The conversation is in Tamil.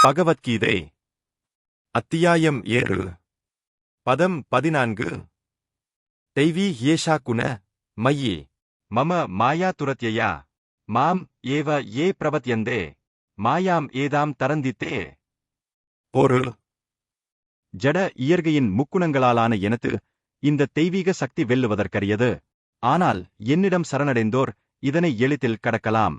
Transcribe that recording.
பகவத்கீதை அத்தியாயம் 7 பதம் 14 தெய்வீ ஏஷா குண மயி மம மாயா துரத்யயா மாம் ஏவ ஏ பிரபத்யந்தே மாயாம் ஏதாம் தரந்தித்தே. பொருள்: ஜட இயற்கையின் முக்குணங்களாலான எனது இந்த தெய்வீக சக்தி வெல்லுவதற்கரியது. ஆனால் என்னிடம் சரணடைந்தோர் இதனை எளிதில் கடக்கலாம்.